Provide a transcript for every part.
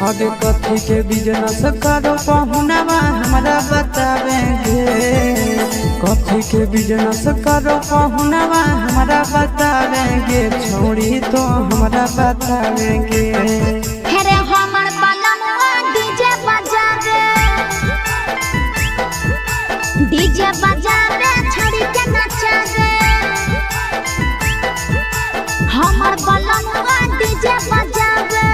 आगे कथी के बिजनेस करो पहुनावा हमरा बतावेंगे। कथी के बिजनेस करो पहुनावा हमरा बतावेंगे। छोड़ी तो हमरा बतावेंगे। डीजे बजावे छोड़ी के नचावे हमर बलमुआ डीजे बजावे।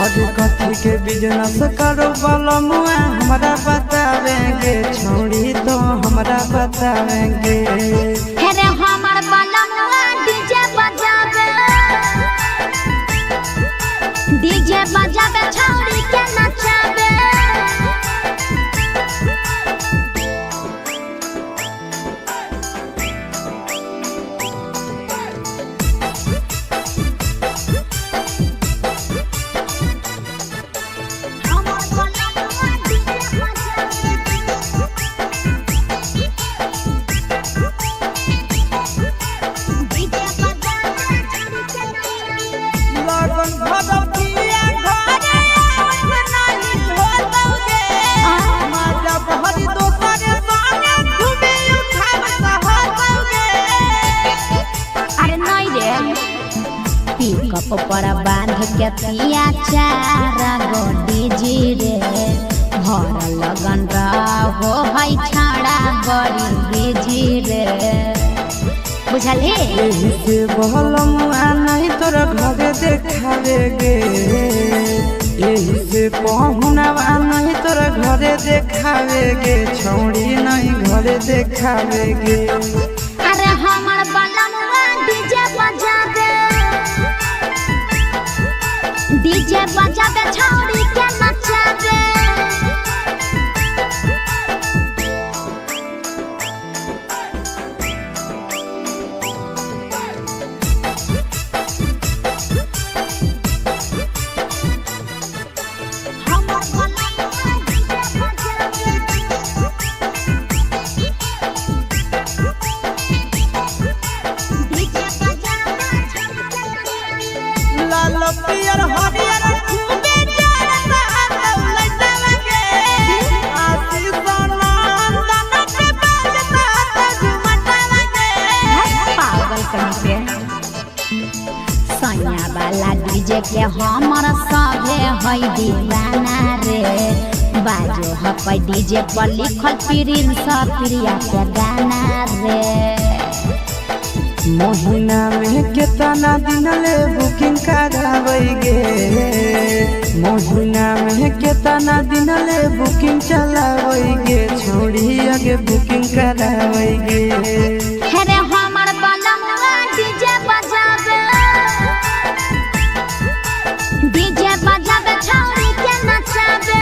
आगे कथी के बिजनेस करो बलमुआ हमरा बतावेंगे। छोड़ी तो हमरा बतावेंगे। हमर बलमुआ डीजे बजावे छोड़ी के नचावे। पिकअप पर बांध के पिया चारा गोडी जी रे भर लगन रहो है छाड़ा बड़ी बीजी रे बुझले। यही से बलमुआ नहीं तोरा घरे देखावेगे। यही से पहुनावा नहीं तोरा घरे देखावेगे। छोड़ी नहीं घरे देखावेगे। अरे हमर बलमुआ डीजे बजावे छोड़ी के नचावे। सैया वाला डीजे के हमर सभे है दीवाना रे बाजो हपै डीजे पर लिखल प्रिंस प्रिया के गाना रे। महीना में कितना दिन ले बुकिंग करावेगे। महीना में कितना दिन ले बुकिंग चलावेगे। छोड़ी आगे बुकिंग करावेगे। हमर बलमुआ डीजे बजावे छोड़ी के नचावे।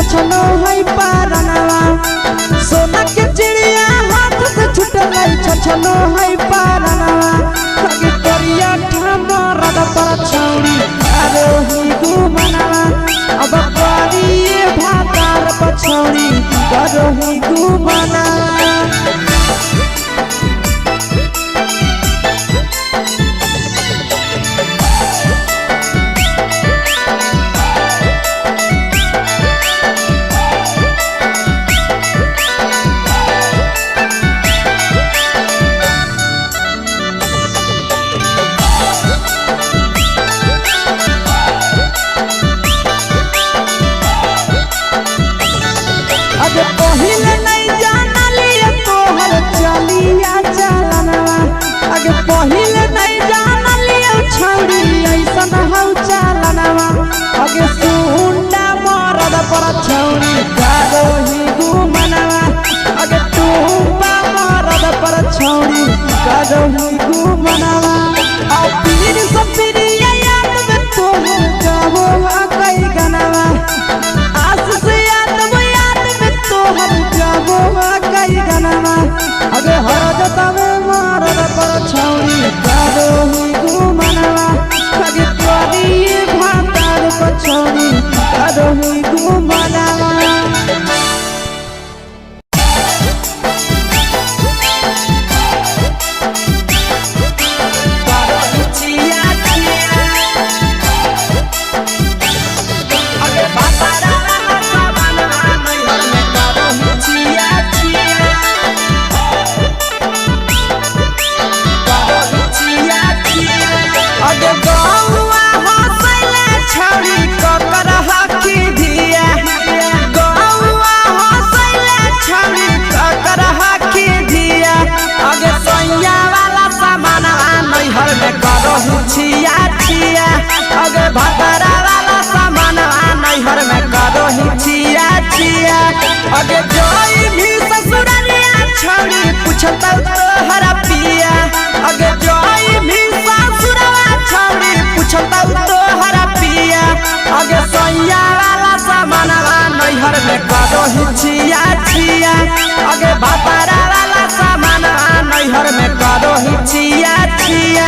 छछनो है पारनवा सोना के चिड़िया हाथ से छूटल छछनो है पारनवा आगे करिया ठामा रद पर छौड़ी आरोही घुमनवा अब करिए भातार पछौड़ी आरोही घुमनवा पहिले नहीं जानलिए तोहर चलिया चलनवा आगे पहिले नहीं जानलिए छौड़ी ऐसन हौ चलनवा आगे सुंडा मरद पर छौड़ी कारोही घुमनवा आगे टूपा मरद पर छौड़ी कारोही घुमनवा आ पीर सब पीरिया याद में तोहर गावो कई गनवा आस से कई गनवा अगे हरजता में मारद पर छौड़ी कारोही घुमनवा अगे करिए भातार पर छौड़ी कारोही घुमनवा छिया छिया अगे भतरा वाला सामान नैहर में करोही छिया छिया अगे जोई भी ससुरलिया छौड़ी पूछता तोहरा पिया अगे जोई भी ससुरवा छौड़ी पूछता तोहरा पिया अगे सैया वाला सामान नैहर में करोही छिया छिया अगे भतरा वाला सामान नैहर में करोही छिया छिया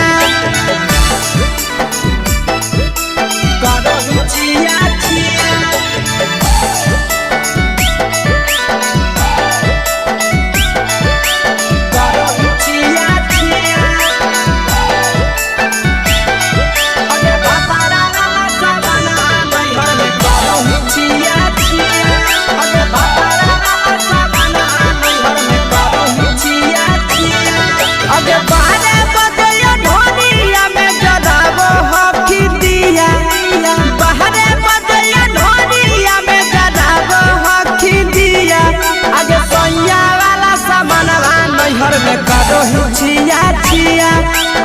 छिया छिया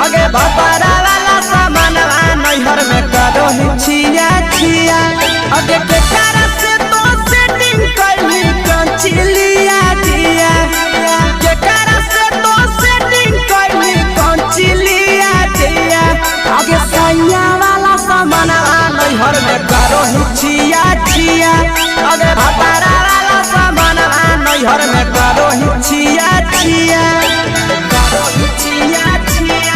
अगे भतरा वाला सामान नैहर में करोही छिया छिया अगे केकरा से तो सेटिंग करही कंचिलिया दिया केकरा से तो सेटिंग करही कंचिलिया दिया अगे सैया वाला सामान नैहर में करोही छिया छिया अगे भतरा वाला सामान नैहर में करोही छिया छिया छिया छिया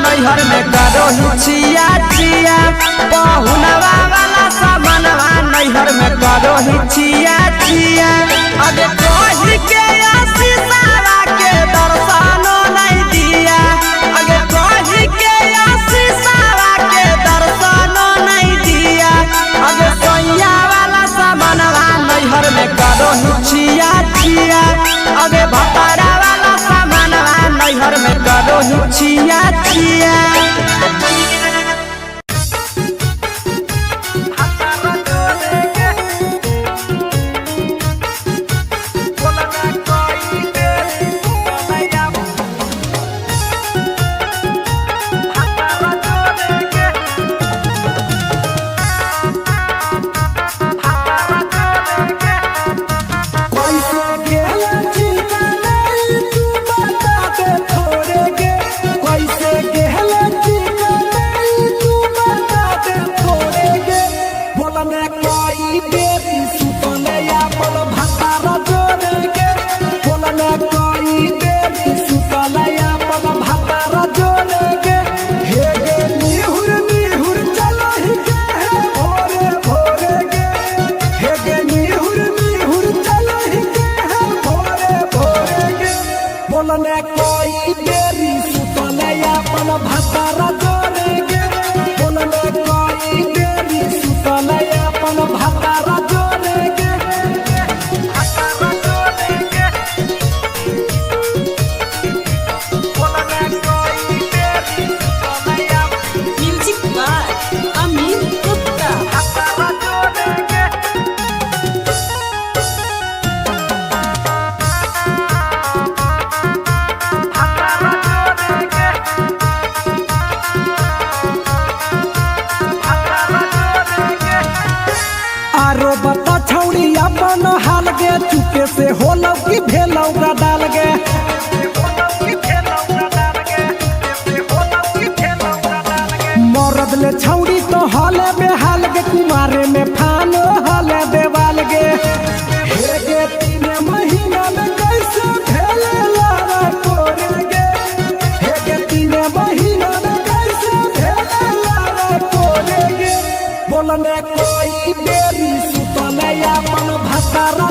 नैहर में करोही छिया छिया पहुनवा वाला सामानवा नैहर में करोही छिया छिया अगे कही के आशीषवा के दर्शनो नहीं दिया अगे कही के आशीषवा के दर्शनो नहीं दिया अगे सैया वाला सामानवा नैहर में करोही छिया छिया अगे भतरा वाला सामानवा नैहर में करो करो ही छिया छिया। चुपके से होलौ की भेलौ का डाल गे मरद ले छौड़ी तो हले बेहाल गे कुमारे में फान हले देवाल गे हे गे 3 महीना में कैसे भेले लारा कोरे गे हे गे 3 महीना में कैसे भेले लारा कोरे गे बोलने कोई बेरी सुतले अपन भतारा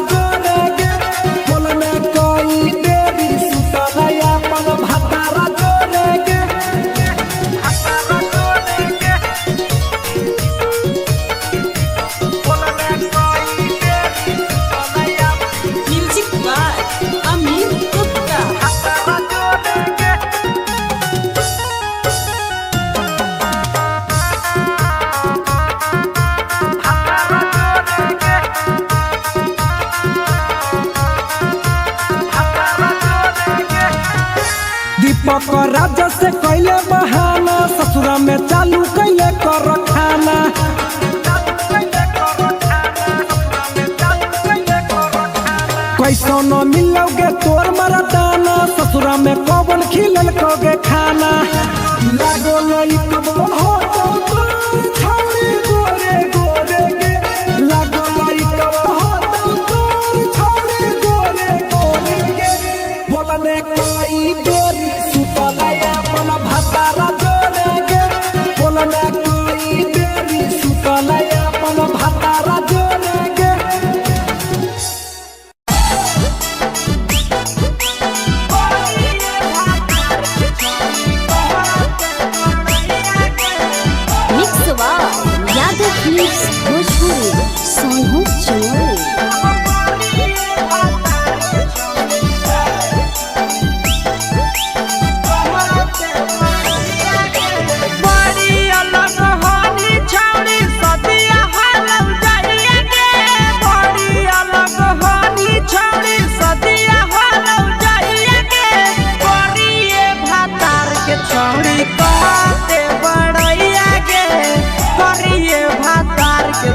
राजा से कैले बहाना ससुरा में चालू कैले कर खाना कैसो न मिलोगे तोर मरदाना ससुरा में कौन खिलल कोगे खाना लागो लई कब हो तो छौड़ी गोरे गोरे गे लागो लई कब हो तो छौड़ी गोरे गोरे गे बोलने कोई बेरी भतारा जोरे गे बोलने कोई बेरी सुतले अपन भतारा जोरे गे मिक्सवा यादव मिक्स भोजपुरी सोनू चोरी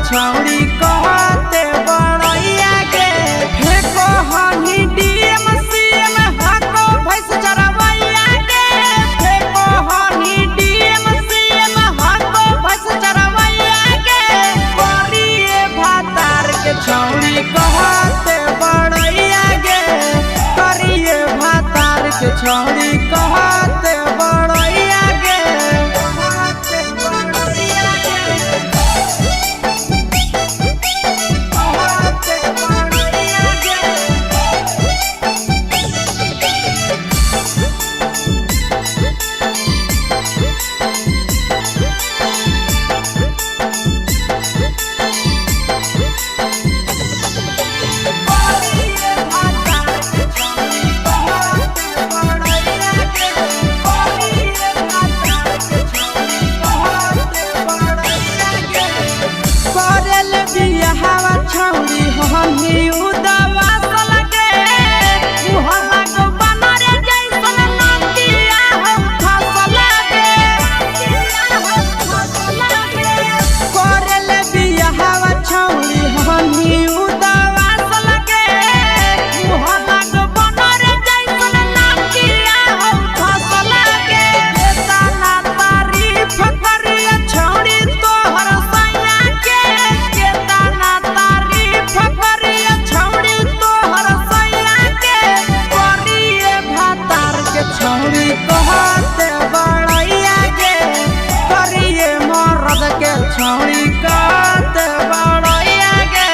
छौड़ी कहते बड़ैया के फेको हनी डीएम सीएम हाको भैंस चरवैया के फेको हनी डीएम सीएम हाको भैंस चरवैया के करिए भातार के छौड़ी कहते बड़ैया के करिए भातार के छौड़ी कहते बड़ैया के बियाहवा छौरी हमही उदवा लगे मुहम्मा को बनरे जैसन नंदिया हम फसल लगे कोरेले बियाहवा छौरी हमही उदवा लगे मुहम्मा को बनरे जैसन नंदिया हम फसल लगे ताना तारीफ करिया छौरी तोहर सैया के ताना तारीफ करिया छौरी तोहर सैया के करिए भातार के छौरी कहते बड़ैया के करिए मर्द के छौरी कहते बड़ैया के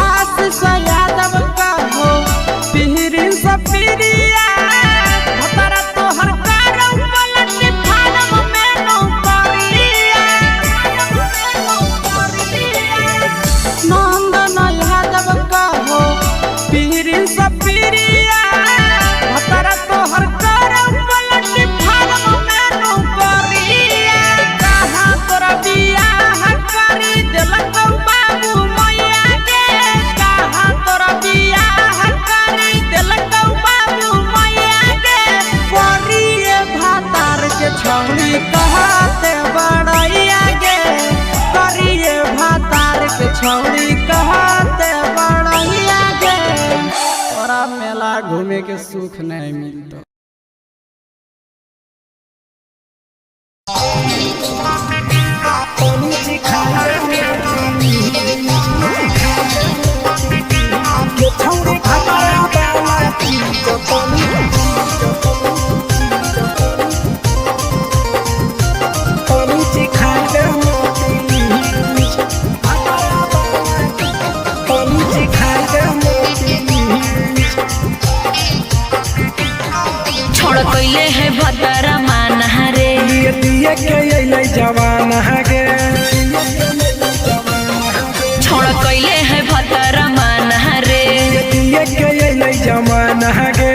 आशीष यादव का हो पिहरी सपिरिया भतरा तोहर करौ पलट फारम में नौकरिया नंदन यादव का हो पिहरी सपिरिया भतरा तोहर करौ पलट फारम में नौकरिया कहाँ तोरा बियाह करी देलकौ बाबू मैया के कहाँ तोरा बियाह करी देलकौ बाबू मैया के करिए भातार के छौरी कहते बड़ैया के करिए भातार के छौरी कहते बड़ैया के तोरा मेला घूमे के सुख नहीं मिलता छोड़ कैले है भतरा माना रे दिए के अइलै जवान गे छोड़ कैले है भतरा माना रे दिए के अइलै जवान गे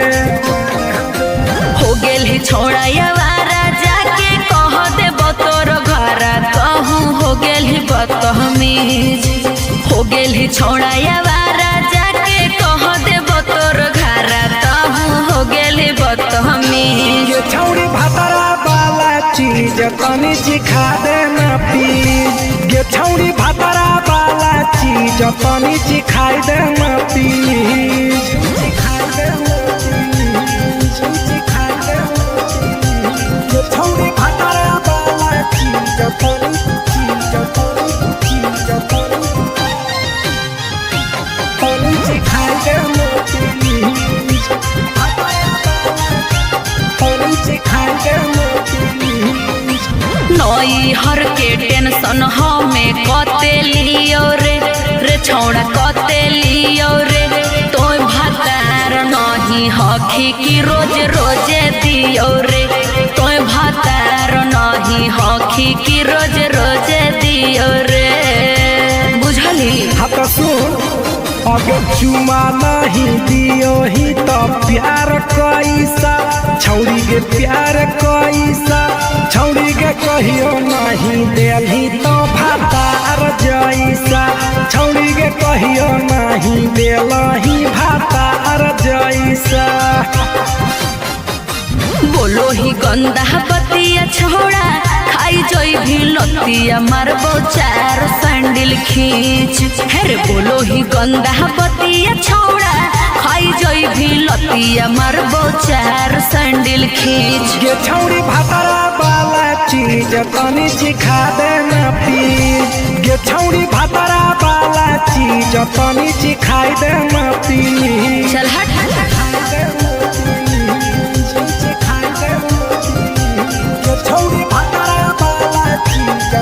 हो गेल ही छोड़ा यावारा जाके कह दे बतोर घरा कहूँ हो गेल ही बदतमीज हो गेल ही छोड़ा यावारा जाके कह दे बतोर घरा कहूँ हो गेल ही बदतमीज ये छौरी भातरा वाला चीज तनी सिखा देना प्लीज ये छौरी भातरा वाला चीज तनी सिखाई देना प्लीज सिखाई देना प्लीज सिखाई देना प्लीज ये छौरी भातरा वाला चीज तनी सिखाई देना प्लीज सिखाई देना प्लीज नई हर के टेंशन हमें कते लियो रे छौड़ा कते लियो रे तो भातार नहीं हखी की रोज रोजे दियो रे तो भातार नहीं हखी की रोज रोजे दियो रे बुझली हाथ सुन अगर चुमा नहीं दियो ही तो प्यार कैसा छौरी के प्यार कैसा छौरी के कहियो नहीं देली तो भातार जैसा छौरी के कहियो नहीं देलही भातार जैसा बोलो ही गंदा बतिया छोड़ा खाई जोई भी लतिया मारबो चार सैंडल खींच हेरे बोलो ही गंदा बतिया छोड़ा खाई जोई भी लतिया मारबो चार सैंडल खींच ये छौरी भातरा वाला चीज तनी सिखा देना प्लीज ये छौरी भातरा वाला चीज तनी सिखाई देना प्लीज चल हट छौरी भातरा वाला चीज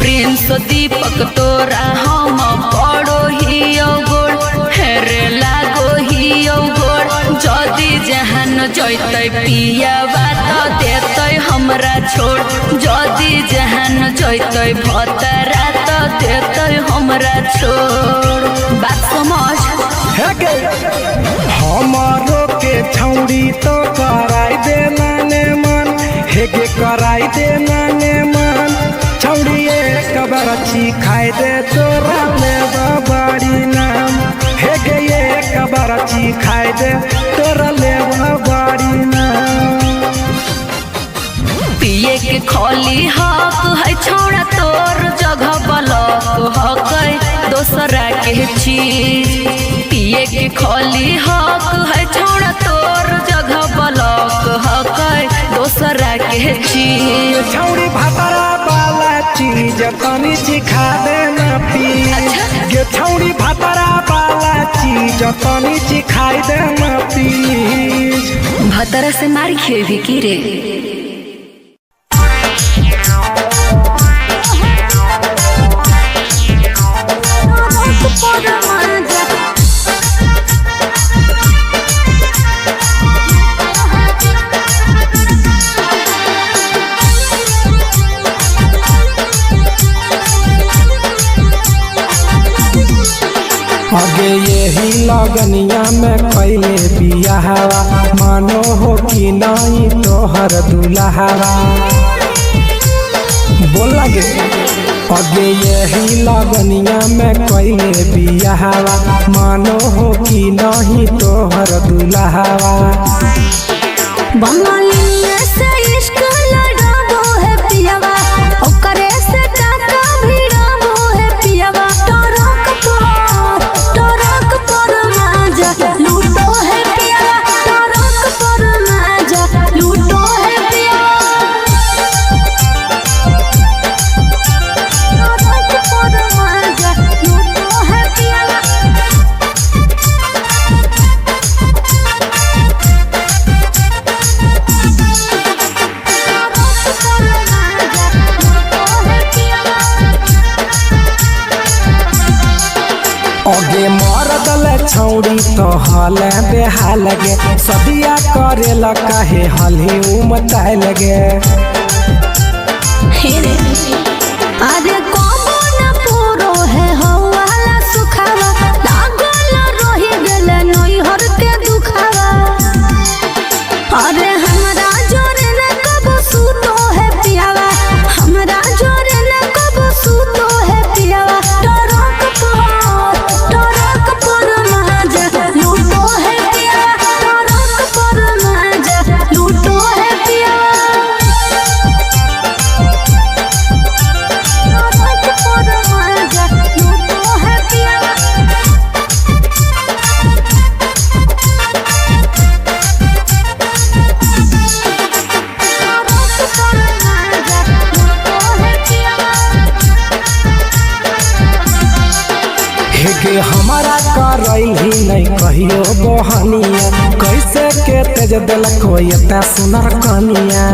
प्रिंस दीपक तोरा हम पड़ो ही गोड़ हेरे लागो ही गोड़ जदि जहान जैते पिया बात देते हमरा छोड़ जदि जहान जैते भतरा तो देते हमरा छोड़ बात समझ हमारो के छौड़ी तो कराई दे नाने मन हेगे कराई दे नाने मन छौड़ी एक बरछी खाई दे तोरा ले बड़ी नाम हेगे एक बरछी खाई दे तोरा ले बड़ी नाम पिए के खोली हक है छोड़ा तोर जगह बलक हक दोसरा के चीज पिए के खोली हक है छोड़ा तोर जगह बलक हक दोसरा के चीज छौड़ी भातरा वाला चीज तनी सिखा देना प्लीज गे छौड़ी भातरा वाला चीज तनी सिखाई देना प्लीज भतरा से मारी खेवी की रे आगे यही लगनिया में कैले बियाहवा मानो हो कि नहीं तोहर दुल्हावा बोल लगे आगे यही लगनिया में कैले बियाहवा मानो हो कि नहीं तोहर दुल्हावा बंगालिया से इश्क लड़ाबो है पियावा ओकरे से काका भिड़ाबो है पियावा टरक पर माजा लूटो है पियावा टरक पर माजा लूटो है पियावा टरक पर माजा लूटो है पियावा आगे मरदल छौड़ी तो हल बेहाल लगे सदिया करे काहे हली उमताए लगे अरे कबो न पूरो है हवाला सुखावा लागल रही गेले नैहर के दुखावा अरे हमरा जोरे न कबो सूतो है पियावा हमरा जोरे न कबो सूतो है पियावा टरक पर माजा लूटो है पियावा टरक पर माजा लूटो है पियावा हेगे हमारा करैल ही नहीं कहियो बहनिया कैसे के तेज दिल कोई एता सुनर कनिया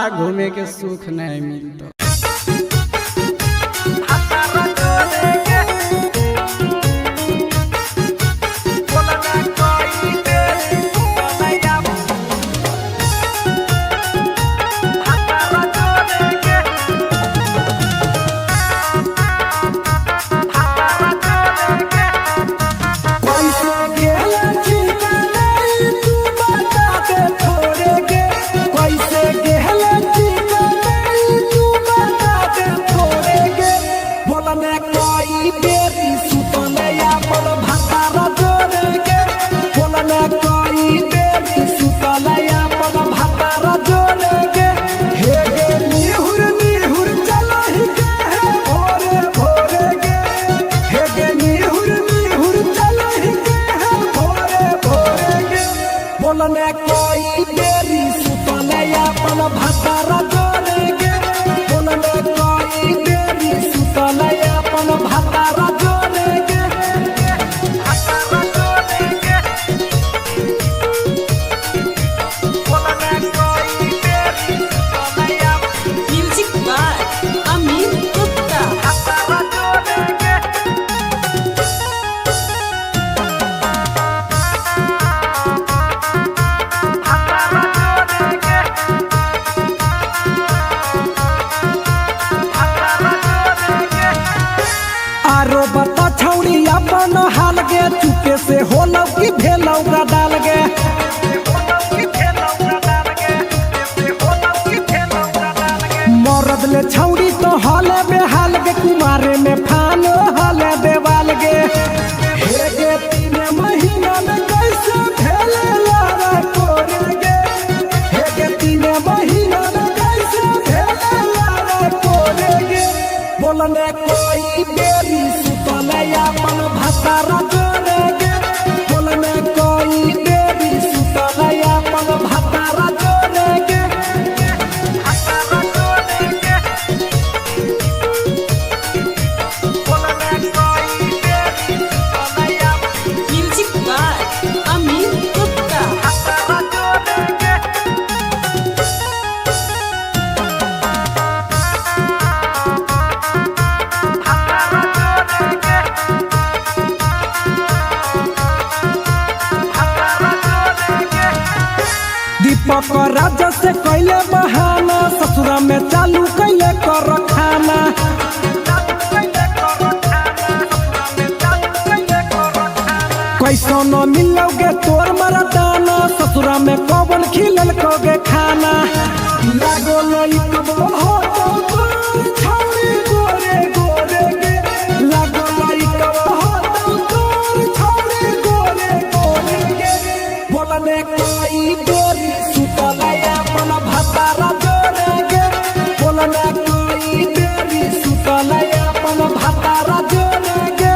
बहरा घूमे के सुख नहीं मिलता। चुपे से होलौ की भेलौ का डाल गे मरद ले छौड़ी तो हले बेहाल गे कुमारे में फान हले देवाल गे हे गे 3 महीना में कैसे भेले लारा कोरे गे हे गे 3 महीना में कैसे भेले लारा कोरे गे बोलने कोई बेरी सुतले अपन भतारा राजा से कैले बहाना ससुरा में चालू कैले कर खाना कैसो न मिलोगे तोर मरदाना ससुरा में कौन खिलल कोगे खाना लागो लई कब हो छौरी गोरे गोरे गे लागो लई कब हो छौरी गोरे गोरे गे बोलने कोई गोरी भतारा जोड़े गे बोलने कोई देरी सुतले अपन भतारा जोड़े गे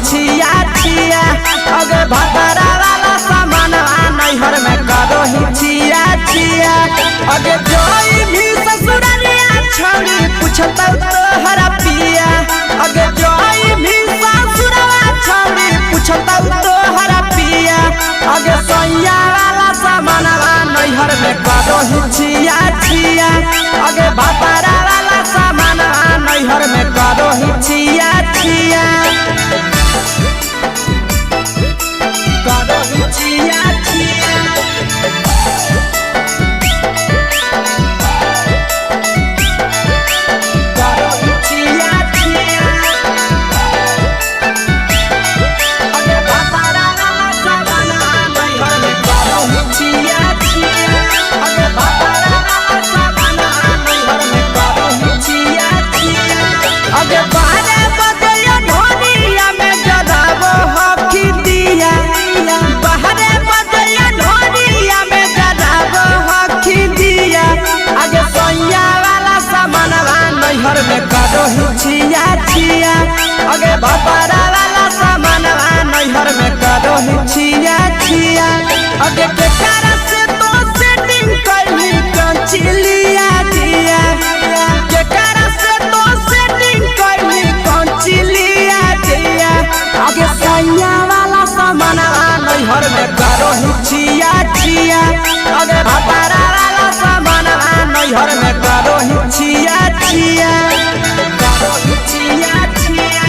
छिया छिया अगे भतारा वाला सामान नैहर में करो ही छिया छिया अगे जोई भी ससुरालिया छौड़ी पूछता तोहरा पिया अगे जोई भी ससुरवा छौड़ी पूछता तोहरा पिया अगे सैया वाला सामान नैहर में करो ही छिया छिया अगे भतारा वाला सामान नैहर में करो ही छिया छिया छिया छिया अगे बारे बदलिया ढोलिया में जदाब में करो ही छिया छिया अगे भतरा वाला सामानवा नैहर में करो ही छिया छिया अगे के cara से तो सेटिंग करली कंचिलिया दिया के cara से तो सेटिंग करली कंचिलिया दिया अगे सैया वाला सामानवा नैहर में करो ही छिया छिया अगे भतरा वाला सामानवा नैहर में करो ही छिया छिया करो ही छिया छिया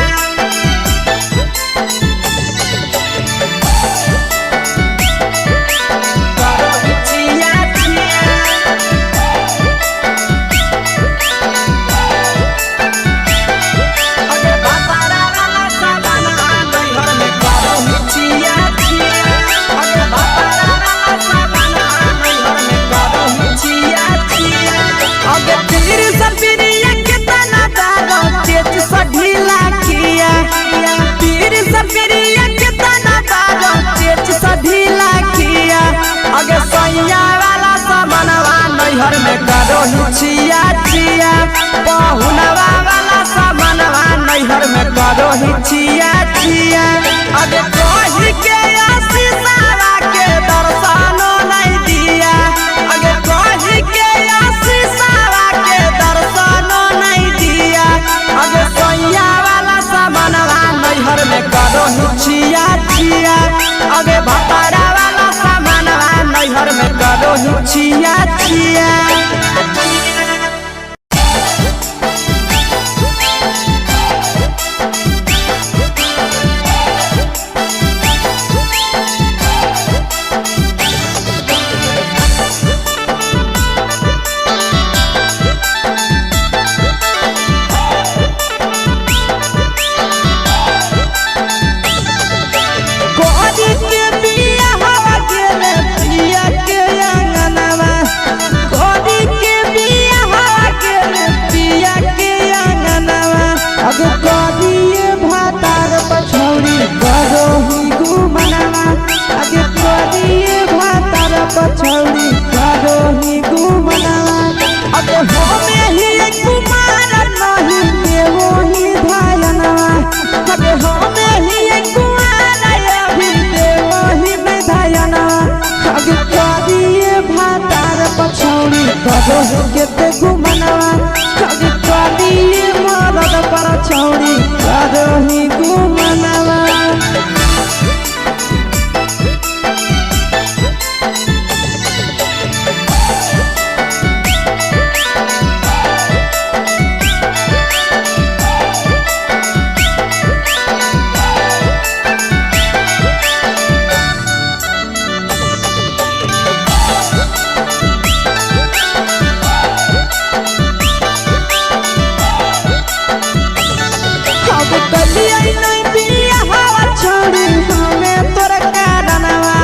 करो ही छिया छिया अगे भतरा वाला सामानवा नैहर में करो ही छिया छिया अगे भतरा वाला सामानवा नैहर में करो ही छिया छिया अगे तीर सपिरिया कितना दारो तेज सढीला किया तीर सपिरिया कितना दारो तेज सढीला किया अगे सैया वाला सामानवा नैहर में करो ही छिया छिया बहुनवा वाला सामानवा नैहर में करो ही छिया छिया अगे कही के आशीषवा के दर्शनो नहीं दिया अगे कही के आशीषवा के दर्शनो नहीं दिया अगे सैया वाला सामानवा नैहर में करो ही छिया छिया अगे भतरा वाला सामानवा नैहर में करो ही छिया छिया कोरी के बिया हवा गेले पिया के अंगनवा कोरी के बिया हवा गेले पिया के अंगनवा अब कोरिए भातार पछौरी करो ही गुमनवा अब कोरिए भातार पछौरी करो ही गुमनवा अब होमे ही कुमार नहीं देवो ही धायनवा अब होमे ही कुमार अभी देवो ही धायना अब कोरिए भातार पछौरी करो ही केते गुमनवा अब कोरिए मरद पर छौरी करो ही गुमनवा अब कलिया नहीं बिया हवा छोड़ी हमें तोर कारणवा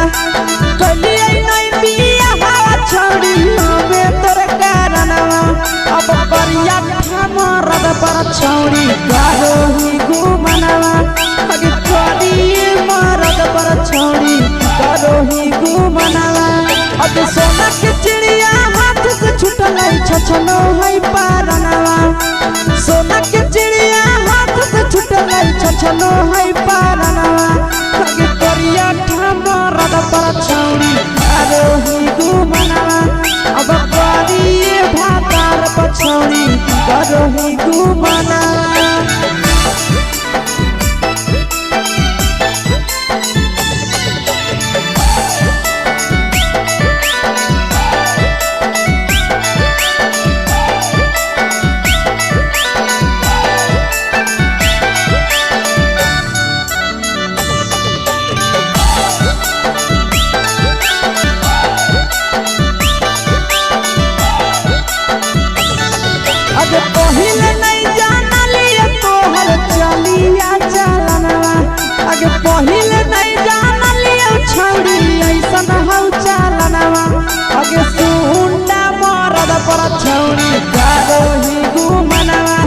कलिया नहीं बिया हवा छोड़ी हमें तोर कारणवा अब करिया मरद पर छौड़ी करो ही गुमनवा अगे करिए मरद पर छौड़ी करो ही गुमनवा अब सोना के चिड़िया हाथ से छूटल छछनो है पारनवा सोना के चिड़िया हाथ से छूटल छछनो है पारनवा अगे करिया मरद पर छौड़ी करो ही गुमनवा अब करिए भातार पछौड़ी करो ही गुमनवा अगे पहिले नहीं जानलिए तोहर चलिया चलनवा अगे पहिले नहीं जानलिए छौड़ी ऐसन हौ चलनवा अगे सुंडा मरद पर छौड़ी करो ही गुमनवा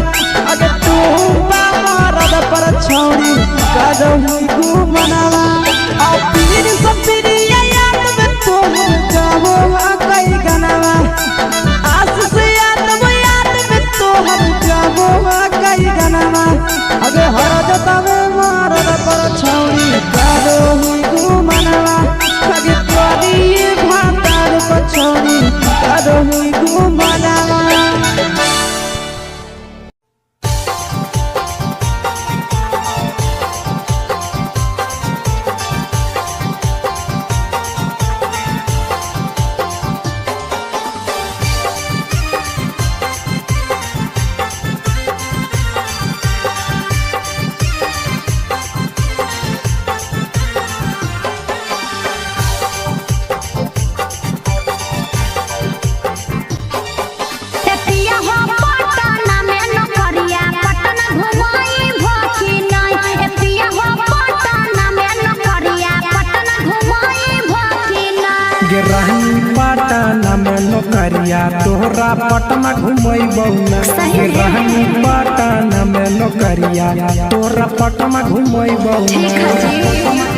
अगे टूपा मरद पर छौड़ी करो ही गुमनवा और पीर सब पीरिया याद में तोहर गावो कई गनवा आस से याद में तोहर गावो मनवा अगे हर जतावे मारद पर छौरी करो ही घुमनवा अगे करी भातार पर छौरी करो ही घुमनवा। नौकरिया तोहरा पटना घुमैबौ ना रहनी पटना में नौकरिया तोहरा पटना घुमैबौ ना।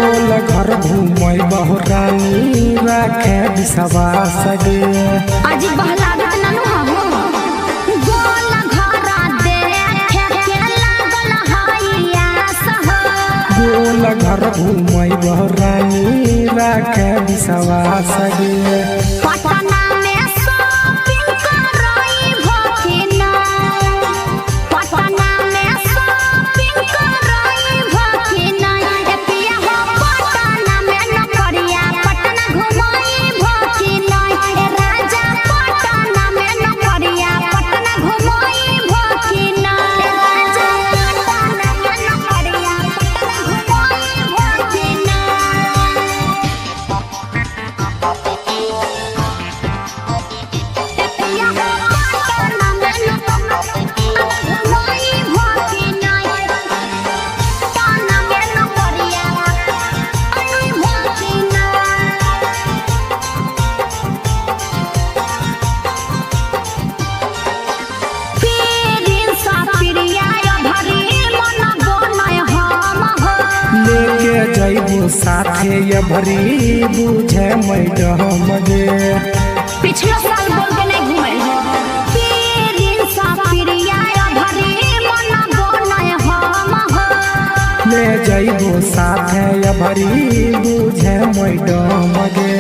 घूमय बहुरानी राखे विश्वास गे आज बहलागत ननु हो गोल घरा देखे के लागल हइया सह गोल घर घूमय बहुरानी राखे विश्वास गे। पटना में शॉपिंग करई भकिना पटना में शॉपिंग करई भकिना एतिया हो पटना में नौकरिया पटना घुमई भकिना ए राजा पटना में नौकरिया पटना घुमई भकिना ए राजा पटना में नौकरिया पटना घुमई भकिना। जैबू साथे ये भरी बुझे मैडम गे पिछला साल बोल के नहीं घुमल हो पीरिन सा पिरिया भरी मन बोनय हम हो ले जैबू साथे ये भरी बुझे मैडम गे